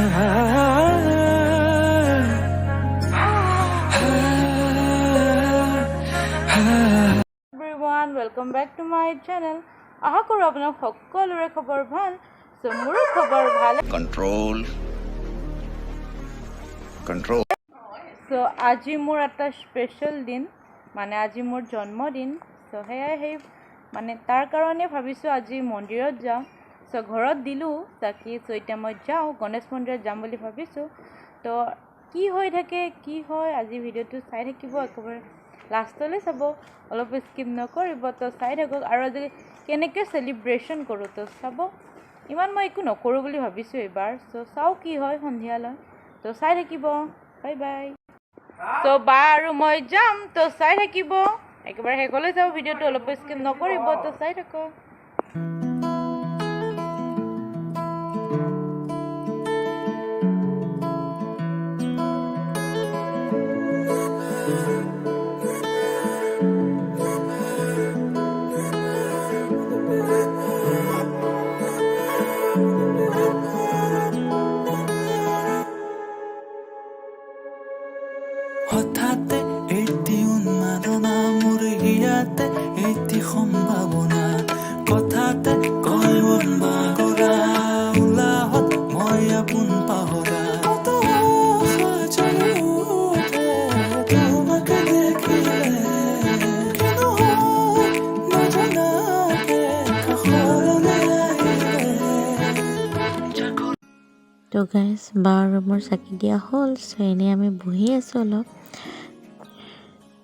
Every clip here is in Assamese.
Everyone, welcome back to my channel. আশা কৰোঁ আপোনাৰ সকলোৰে খবৰ ভাল। সো মোৰ খবৰ ভাল। কন্ট্ৰোল। সো আজি মোৰ এটা স্পেশাল দিন, মানে আজি মোৰ জন্মদিন। সো সেই মানে তাৰ কাৰণে ভাবিছোঁ আজি মন্দিৰত যাওঁ। সো ঘৰত দিলোঁ তাকি সো এতিয়া মই যাওঁ গণেশ মন্দিৰত যাম বুলি ভাবিছোঁ। তো কি হৈ থাকে কি হয় আজি ভিডিঅ'টো চাই থাকিব একেবাৰে লাষ্টলৈ চাব, অলপ স্কিপ নকৰিব। তো চাই থাকক আৰু আজি কেনেকৈ চেলিব্ৰেশ্যন কৰোঁ তো চাব। ইমান মই একো নকৰোঁ বুলি ভাবিছোঁ এইবাৰ। চ' চাওঁ কি হয় সন্ধিয়ালৈ। তো চাই থাকিব, বাই বাই। তো বা আৰু মই যাম, তো চাই থাকিব একেবাৰে শেষলৈ যাব ভিডিঅ'টো, অলপ স্কিপ নকৰিব। তো চাই থাকক। হঠাতে এটি উন্মাদনা মোৰ হিয়াতে এটি সম্ভাৱনা কথাতে কয় মনবা কৰা উলাহত মই আপোন পাহৰা তোমাকে দেখিলে নজনাকে কাষৰলৈ আহিলে। তো গাইজ বাৰ ৰুমৰ চাকি দিয়া হ'ল। চ' এনেই আমি বহি আছোঁ অলপ।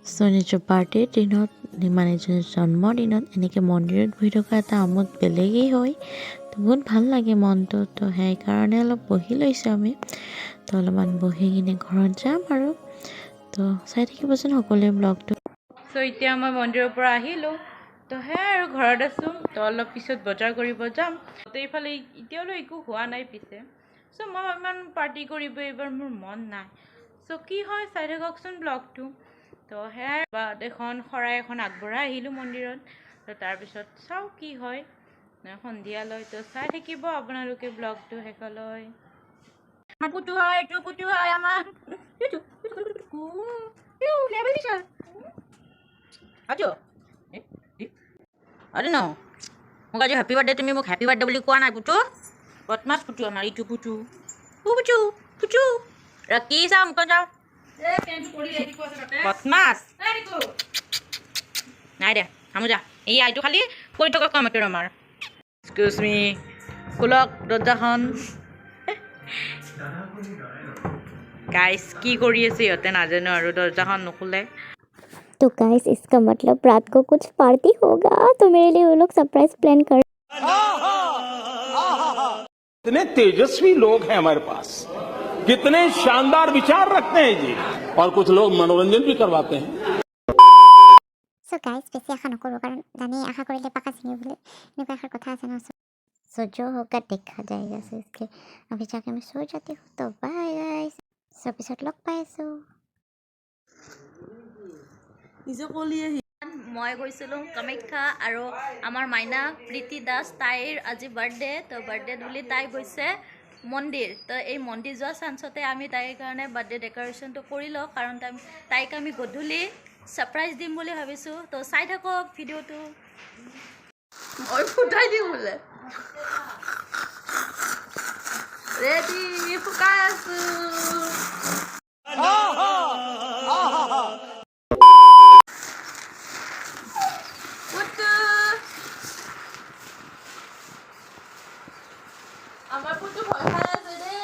চ' নিজৰ বাৰ্থডেৰ দিনত মানে নিজৰ জন্মদিনত এনেকৈ মন্দিৰত বহি থকা এটা আমোদ বেলেগেই হয়। তো বহুত ভাল লাগে মনটো। তো সেইকাৰণে অলপ বহি লৈছোঁ আমি। তো অলপমান বহি কিনে ঘৰত যাম আৰু। তো চাই থাকিবচোন সকলোৱে ব্লগটো। চ' এতিয়া মই মন্দিৰৰ পৰা আহিলোঁ। তো সেয়াই আৰু ঘৰত আছোঁ। তো অলপ পিছত বজাৰ কৰিব যাম। তো এইফালে এতিয়ালৈ একো হোৱা নাই পিছে। চ' মই ইমান পাৰ্টি কৰিব এইবাৰ মোৰ মন নাই। চ' কি হয় চাই থাককচোন ব্লগটো। তো সেয়াই এখন শৰাই এখন আগবঢ়াই আহিলোঁ মন্দিৰত। তো তাৰপিছত চাওঁ কি হয় সন্ধিয়ালৈ। তো চাই থাকিব আপোনালোকে ব্লগটো শেষলৈ। কুটু হয় এইটো কুটু হয় আমাৰ আৰে ন মোক আজি হেপী বাৰ্থডে তুমি মোক হেপী বাৰ্থডে বুলি কোৱা নাই পুটু। বদমাছ পুটু আমাৰ ইটো পুটু পুটু পুটু ৰাখি চাওঁ মোক যাওঁ বদমাছ নাই দে হামো যা। এই আইটো খালি কৈ থকা কাম একে আমাৰ। এক্সকিউজ মি, খোলক দৰ্জাখন। গাইজ কি কৰি আছে সিহঁতে নাজানো আৰু দৰ্জাখন নুখোলে। तो गाइस इसका मतलब रात को कुछ पार्टी होगा, तो मेरे लिए वो लोग सरप्राइज प्लान कर। कितने तेजस्वी लोग हैं हमारे पास, कितने शानदार विचार रखते हैं जी। और कुछ लोग मनोरंजन भी करवाते हैं। सो गाइस बेसी आशा नकरो कारण जाने आशा करिले पाका सिंगे बोले इनका आखिर कथा আছে ना। सो जो होगा देखा जाएगा। सो इसलिए अभी जाके मैं सो जाती हूँ। तो बाय गाइस, सो एपिसोड लग पाइছো। মই গৈছিলোঁ কামাখ্যা আৰু আমাৰ মাইনা প্ৰীতি দাস তাইৰ আজি বাৰ্থডে। তো বাৰ্থডে বুলি তাই গৈছে মন্দিৰ। তো এই মন্দিৰ যোৱা চান্সতে আমি তাইৰ কাৰণে বাৰ্থডে ডেক'ৰেশ্যনটো কৰি লওঁ, কাৰণ তাইক আমি গধূলি ছাৰপ্ৰাইজ দিম বুলি ভাবিছোঁ। তো চাই থাকক ভিডিঅ'টো। মই ফুটাই দিম বোলে ৰেডি ফুটাই আছোঁ। আমাৰ পুটু ভয় খাই আছে ৰে।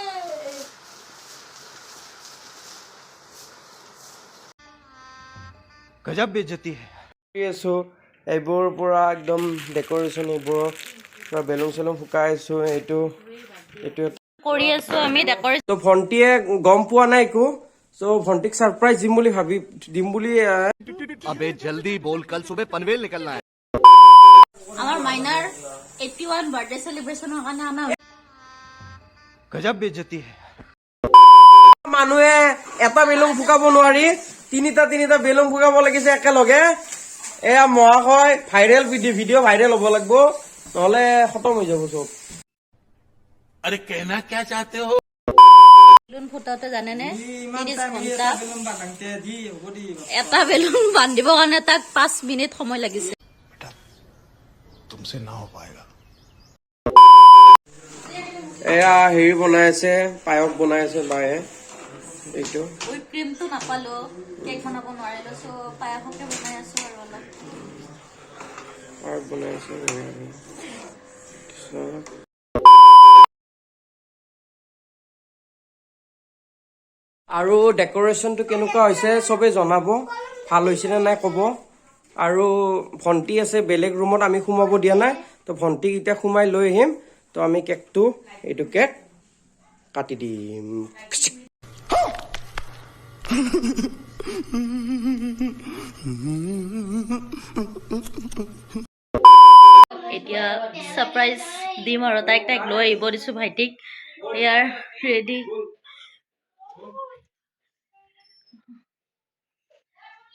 গজব বেজতি আছো এইবোৰ পুৰা একদম ডেক'ৰেশ্যন এইবোৰ পুৰা বেলুন চেলুন ফুকাই আছো। এইটো কৰি আছোঁ আমি ডেক'ৰেশ্যন। তো ভণ্টিয়ে গম পোৱা নাই একো। চ' ভণ্টিক ছাৰপ্ৰাইজ দিম বুলি अबे जल्दी बोल, कल सुबह पनवेल निकलना है। আমার মাইনার 81 বাৰ্থডে সেলিব্ৰেশনেৰ কাৰণে আনা গজব বেজতি মানুহে এটা বেলুন ফুকাব নোৱাৰি, তিনিটা বেলুন ফুকাব লাগিছে একেলগে। এয়া মহাশয় ভাইৰেল ভিডিঅ' ভাইৰেল হ'ব লাগিব, নহ'লে খতম হৈ যাব চব। अरे कहना क्या चाहते हो? বেলুন ফুটাওঁতে জানেনে 30 ঘণ্টা এটা বেলুন বান্ধিবৰ কাৰণে তাক 5 মিনিট সময় লাগিছে तुमसे ना हो पाएगा এয়া হেৰি বনাই আছে পায়স বনাই আছে বায়ে এইটো উইপ ক্ৰীমটো নাপালো কেক বনাব নোৱাৰিলো সো পায়সকে বনাই আছো আৰু অলপ পায়স বনাই আছে আৰু ডেকোৰেশ্যনটো কেনেকুৱা হৈছে চবে জনাব ভাল হৈছে নে নাই ক'ব আৰু ভণ্টি আছে বেলেগ ৰুমত আমি সোমাব দিয়া নাই তো ভণ্টিক এতিয়া সোমাই লৈ আহিম তো আমি কেকটো এইটো কেক কাটি দিম এতিয়া সাৰপ্ৰাইজ দিম আৰু তাইক লৈ আহিব দিছো ভাইটিক ইয়াৰ ৰেডি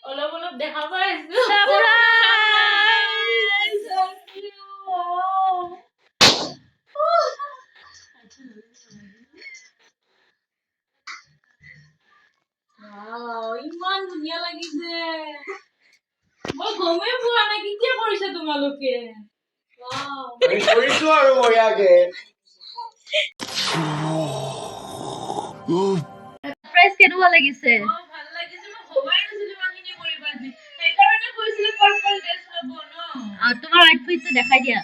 অলপ দেখা পাইছো ইমান ধুনীয়া লাগিছে মই গমেই পোৱা নাই কেতিয়া কৰিছে তোমালোকে কৰিছো আৰু বঢ়িয়াকে প্ৰাইজ কেনেকুৱা লাগিছে ভাল লাগিছে মই ভবাই নাছিলো ইমানখিনি কৰিবা আজি সেইকাৰণে কৈছিলে পাৰ্পল ড্ৰেছ ল'ব ন তোমাৰ আউটফিটটো দেখাই দিয়া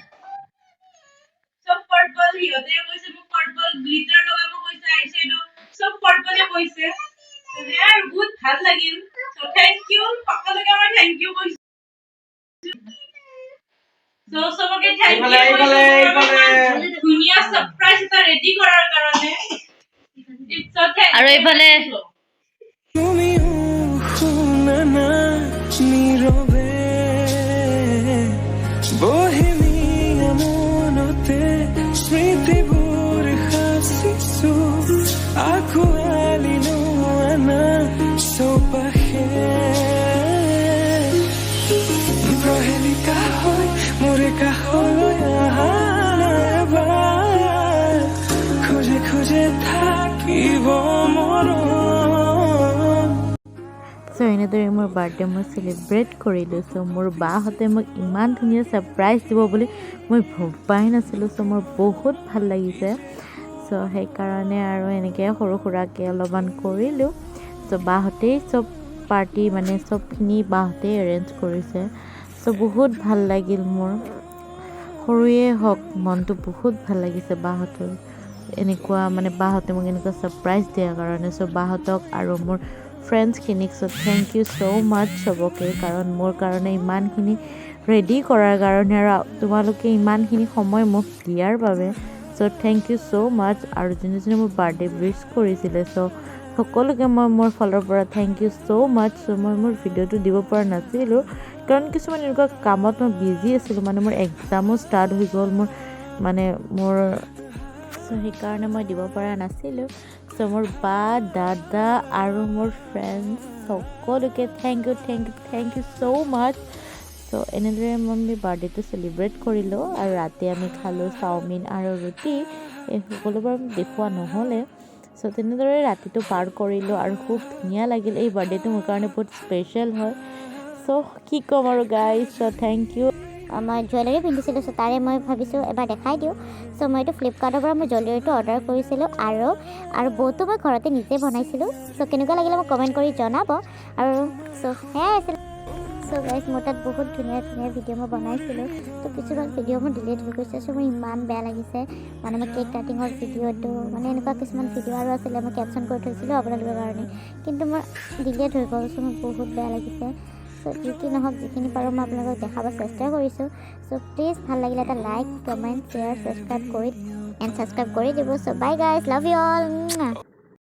সব পাৰ্পল হিহঁতে কৈছে মোক পাৰ্পল গ্লিটাৰ লগাব কৈছে আইশ্যাডো সব পাৰ্পলে কৈছে ইয়াৰ বহুত ভাল লাগিল সো থ্যাংক ইউ সকলোকে মই থ্যাংক ইউ কৈছো সো সবকে থ্যাংক ইউ ধুনীয়া সাৰপ্ৰাইজ এটা ৰেডি কৰাৰ কাৰণে আৰু এইফালে তুমিও শুনা না নীৰৱে বহিমিয়া মনতে স্মৃতিবোৰ সাঁচিছো আঁকোৱালি লোৱা চৌপাশে প্ৰহেলিকা হৈ মোৰে কাষলৈ আহা এবাৰ খোজে খোজে থাকিব মৰম চ' এনেদৰে মোৰ বাৰ্থডে মই চেলিব্ৰেট কৰিলোঁ চ' মোৰ বাহঁতে মোক ইমান ধুনীয়া ছাৰপ্ৰাইজ দিব বুলি মই ভবাই নাছিলোঁ চ' মোৰ বহুত ভাল লাগিছে চ' সেইকাৰণে আৰু এনেকৈ সৰু সুৰাকৈ অলপমান কৰিলোঁ চ' বাহঁতেই চব পাৰ্টি মানে চবখিনি বাহঁতেই এৰেঞ্জ কৰিছে চ' বহুত ভাল লাগিল মোৰ সৰুৱে হওক মনটো বহুত ভাল লাগিছে বাহঁতৰ এনেকুৱা মানে বাহঁতে মোক এনেকুৱা ছাৰপ্ৰাইজ দিয়াৰ কাৰণে চ' বাহঁতক আৰু মোৰ ফ্ৰেণ্ডছখিনিক চ' থেংক ইউ ছ' মাছ চবকে কাৰণ মোৰ কাৰণে ইমানখিনি ৰেডি কৰাৰ কাৰণে আৰু তোমালোকে ইমানখিনি সময় মোক দিয়াৰ বাবে চ' থেংক ইউ ছ' মাছ আৰু যোনে যোনে মোৰ বাৰ্থডে উইছ কৰিছিলে চ' সকলোকে মই মোৰ ফালৰ পৰা থেংক ইউ ছ' মাছ চ' মই মোৰ ভিডিঅ'টো দিব পৰা নাছিলোঁ কাৰণ কিছুমান এনেকুৱা কামত মই বিজি আছিলোঁ মানে মোৰ এক্সামো ষ্টাৰ্ট হৈ গ'ল মোৰ চ' সেইকাৰণে মই দিব পৰা নাছিলোঁ চ' মোৰ বা দাদা আৰু মোৰ ফ্ৰেণ্ডছ সকলোকে থেংক ইউ ছ' মাছ চ' এনেদৰে মই বাৰ্থডেটো চেলিব্ৰেট কৰিলোঁ আৰু ৰাতি আমি খালোঁ চাওমিন আৰু ৰুটি এই সকলোবোৰ দেখুওৱা নহ'লে চ' তেনেদৰে ৰাতিটো পাৰ কৰিলোঁ আৰু খুব ধুনীয়া লাগিল এই বাৰ্থডেটো মোৰ কাৰণে বহুত স্পেচিয়েল হয় চ' কি ক'ম আৰু গাইজ চ' থেংক ইউ মই জুৱেলাৰী পিন্ধিছিলোঁ চ' তাৰে মই ভাবিছোঁ এবাৰ দেখাই দিওঁ চ' মই এইটো ফ্লিপকাৰ্টৰ পৰা মই জুৱেলাৰীটো অৰ্ডাৰ কৰিছিলোঁ আৰু বহুতো মই ঘৰতে নিজে বনাইছিলোঁ চ' কেনেকুৱা লাগিলে মোক কমেণ্ট কৰি জনাব আৰু চ' সেয়াই আছিল চ' গাইজ মোৰ তাত বহুত ধুনীয়া ধুনীয়া ভিডিঅ' মই বনাইছিলোঁ ত' কিছুমান ভিডিঅ' মোৰ ডিলিট হৈ গৈছে চ' মোৰ ইমান বেয়া লাগিছে মানে মই কেক কাটিঙৰ ভিডিঅ'টো মানে এনেকুৱা কিছুমান ভিডিঅ' আৰু আছিলে মই কেপশ্যন কৰি থৈছিলোঁ আপোনালোকৰ কাৰণে কিন্তু মোৰ ডিলিট হৈ গ'ল চ' মোৰ বহুত বেয়া লাগিছে চ' যি কি নহওক যিখিনি পাৰোঁ মই আপোনালোকক দেখাব চেষ্টা কৰিছোঁ চ' প্লিজ ভাল লাগিলে এটা লাইক কমেণ্ট শ্বেয়াৰ ছাবস্ক্ৰাইব কৰি দিব so' bye guys love you all